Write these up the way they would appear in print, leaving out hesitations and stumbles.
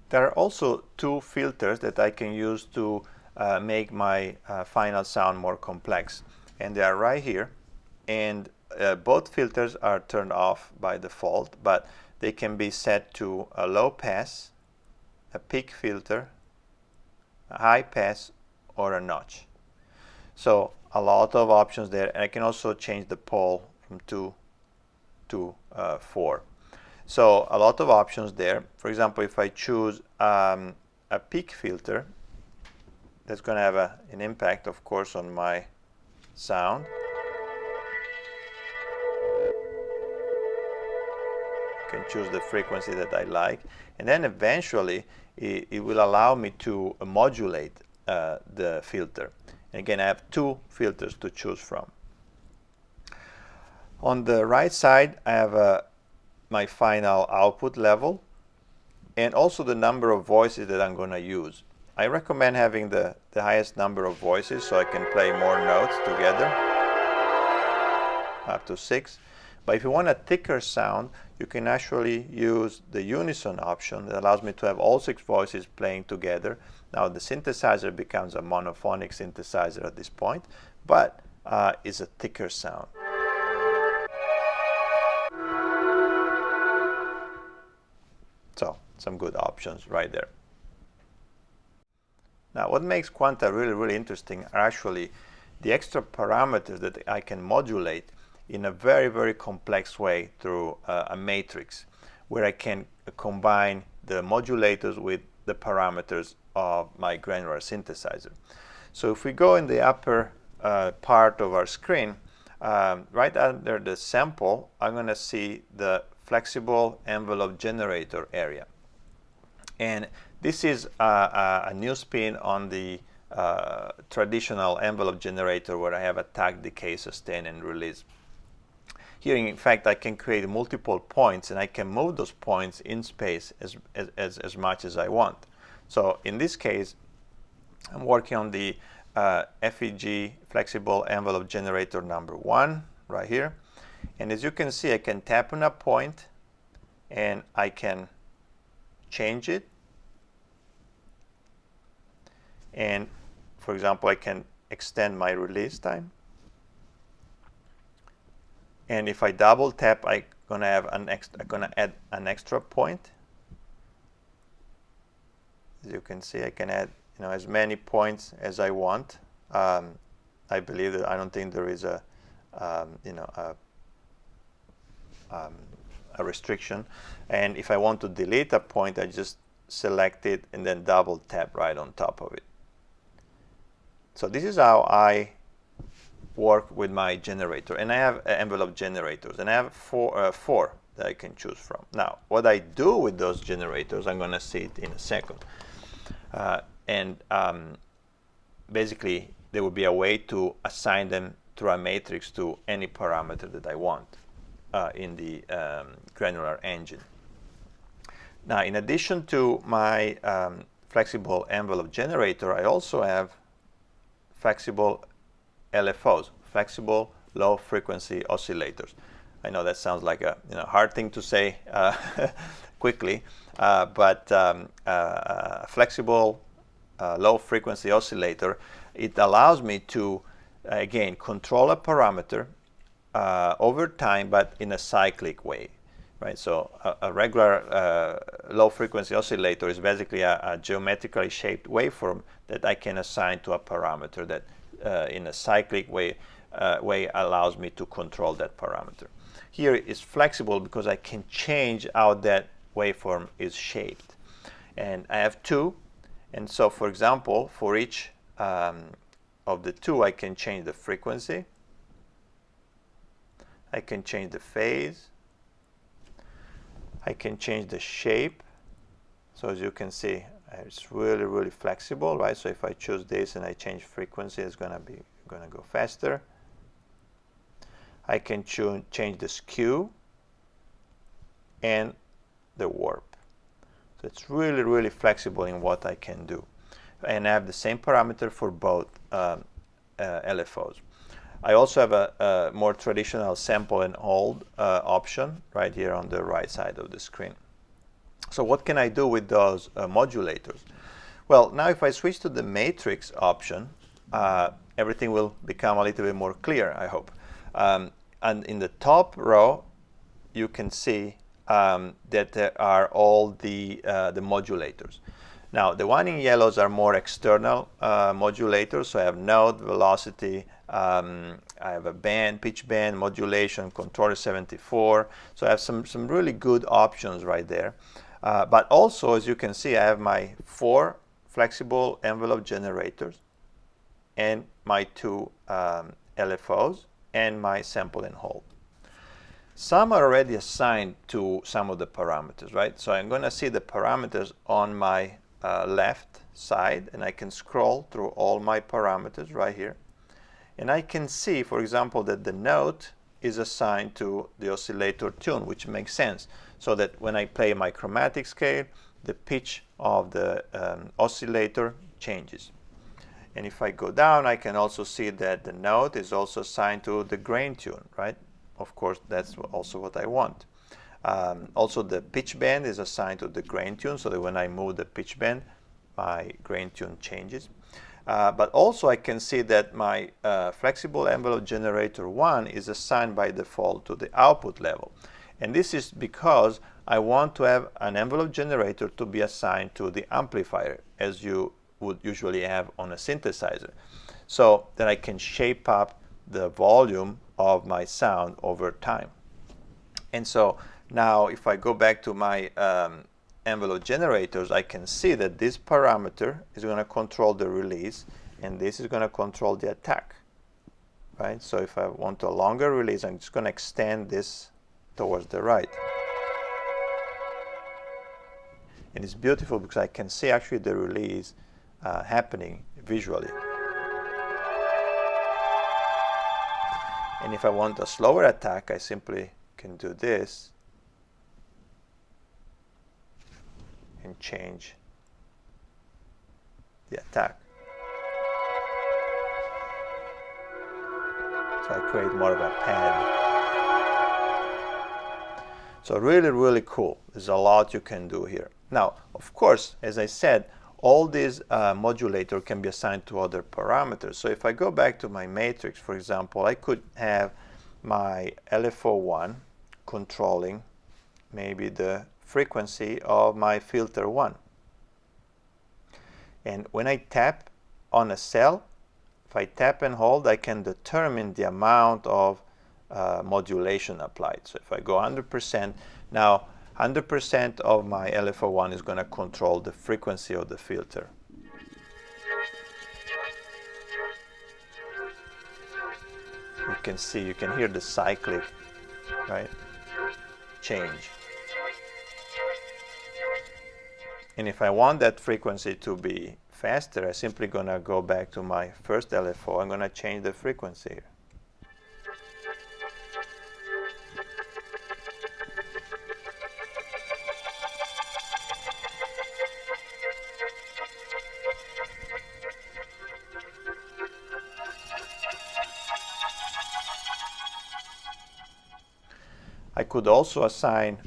There are also two filters that I can use to make my final sound more complex, and they are right here. And both filters are turned off by default, but they can be set to a low pass, a peak filter, a high pass, or a notch. So a lot of options there, and I can also change the pole from 2 to 4. So a lot of options there. For example, if I choose a peak filter, that's going to have an impact, of course, on my sound. I can choose the frequency that I like, and then eventually it will allow me to modulate the filter. And again, I have two filters to choose from. On the right side, I have my final output level and also the number of voices that I'm going to use. I recommend having the highest number of voices so I can play more notes together, up to 6. But if you want a thicker sound, you can actually use the unison option that allows me to have all 6 voices playing together. Now the synthesizer becomes a monophonic synthesizer at this point, but it's a thicker sound. So some good options right there. Now what makes Quanta really interesting are actually the extra parameters that I can modulate in a very complex way through a matrix, where I can combine the modulators with the parameters of my granular synthesizer. So if we go in the upper part of our screen, right under the sample, I'm going to see the flexible envelope generator area. And this is a new spin on the traditional envelope generator where I have attack, decay, sustain, and release. Here, in fact, I can create multiple points, and I can move those points in space as much as I want. So in this case, I'm working on the FEG flexible envelope generator number 1 right here. And as you can see, I can tap on a point and I can change it. And for example, I can extend my release time. And if I double tap, I'm gonna add an extra point. As you can see, I can add as many points as I want. I believe that I don't think there is a restriction. And if I want to delete a point, I just select it and then double tap right on top of it. So this is how I work with my generator, and I have envelope generators, and I have four that I can choose from. Now, what I do with those generators, I'm going to see it in a second. Basically, there will be a way to assign them through a matrix to any parameter that I want in the granular engine. Now, in addition to my flexible envelope generator, I also have flexible LFOs, flexible low frequency oscillators. I know that sounds like a hard thing to say quickly, but flexible low frequency oscillator, it allows me to again control a parameter over time, but in a cyclic way, right? So a regular low frequency oscillator is basically a geometrically shaped waveform that I can assign to a parameter that in a cyclic way allows me to control that parameter. Here it's flexible because I can change how that waveform is shaped. And I have two, and so for example, for each of the two, I can change the frequency, I can change the phase, I can change the shape. So as you can see, it's really flexible, right? So if I choose this and I change frequency, it's gonna go faster. I can change the skew and the warp. So it's really flexible in what I can do. And I have the same parameter for both LFOs. I also have a more traditional sample and hold option right here on the right side of the screen. So what can I do with those modulators? Well, now if I switch to the matrix option, everything will become a little bit more clear, I hope. And in the top row, you can see that there are all the modulators. Now, the one in yellows are more external modulators. So I have note, velocity, I have a band, pitch band, modulation, controller 74. So I have some really good options right there. But also, as you can see, I have my 4 flexible envelope generators and my 2 LFOs and my sample and hold. Some are already assigned to some of the parameters, right? So I'm going to see the parameters on my left side, and I can scroll through all my parameters right here. And I can see, for example, that the note is assigned to the oscillator tune, which makes sense. So that when I play my chromatic scale, the pitch of the oscillator changes. And if I go down, I can also see that the note is also assigned to the grain tune, right? Of course, that's also what I want. Also, the pitch band is assigned to the grain tune, so that when I move the pitch band, my grain tune changes. But also, I can see that my flexible envelope generator 1 is assigned by default to the output level. And this is because I want to have an envelope generator to be assigned to the amplifier, as you would usually have on a synthesizer, so that I can shape up the volume of my sound over time. And so now if I go back to my envelope generators, I can see that this parameter is going to control the release, and this is going to control the attack, right? So if I want a longer release, I'm just going to extend this towards the right. And it's beautiful because I can see actually the release happening visually. And if I want a slower attack, I simply can do this and change the attack. So I create more of a pad. So really, really cool. There's a lot you can do here. Now, of course, as I said, all these modulators can be assigned to other parameters. So if I go back to my matrix, for example, I could have my LFO1 controlling maybe the frequency of my filter 1. And when I tap on a cell, if I tap and hold, I can determine the amount of modulation applied. So if I go 100%, now 100% of my LFO1 is going to control the frequency of the filter. You can see, you can hear the cyclic, right, change. And if I want that frequency to be faster, I'm simply going to go back to my first LFO. I'm going to change the frequency here. I could also assign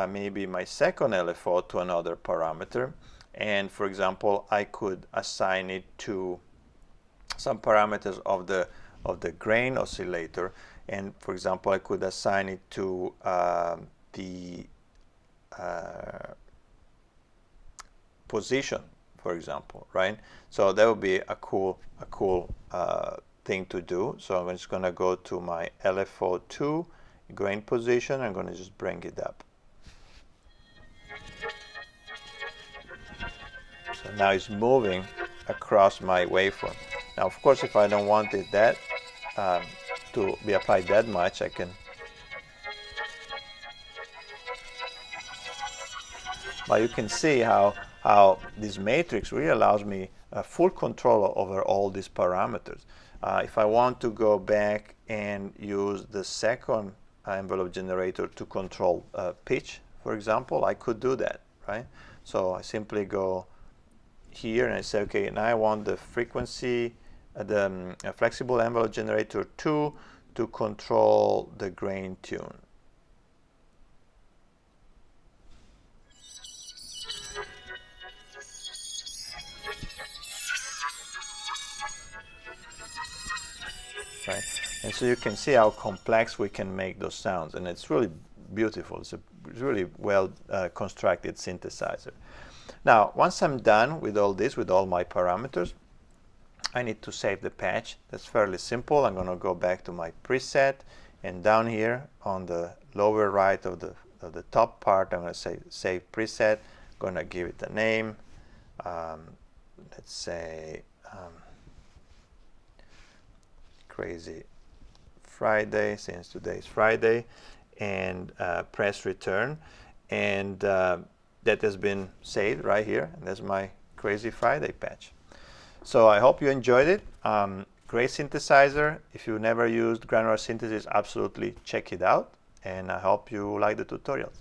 maybe my second LFO to another parameter, and for example, I could assign it to some parameters of the grain oscillator, and for example, I could assign it to the position, for example, right? So that would be a cool thing to do. So I'm just going to go to my LFO2 grain position. I'm going to just bring it up. So now it's moving across my waveform. Now, of course, if I don't want it that to be applied that much, I can. But you can see how this matrix really allows me full control over all these parameters. If I want to go back and use the second envelope generator to control pitch, for example, I could do that, right? So I simply go here and I say, okay, now I want the frequency, the flexible envelope generator 2 to control the grain tune. So you can see how complex we can make those sounds, and it's really beautiful. It's a really well constructed synthesizer. Now, once I'm done with all this, with all my parameters, I need to save the patch. That's fairly simple. I'm going to go back to my preset, and down here on the lower right of the top part, I'm going to say save preset. I'm going to give it a name. Let's say Crazy Friday, since today is Friday, and press return, and that has been saved right here, and that's my Crazy Friday patch. So I hope you enjoyed it. Great synthesizer. If you never used granular synthesis, absolutely check it out, and I hope you like the tutorials.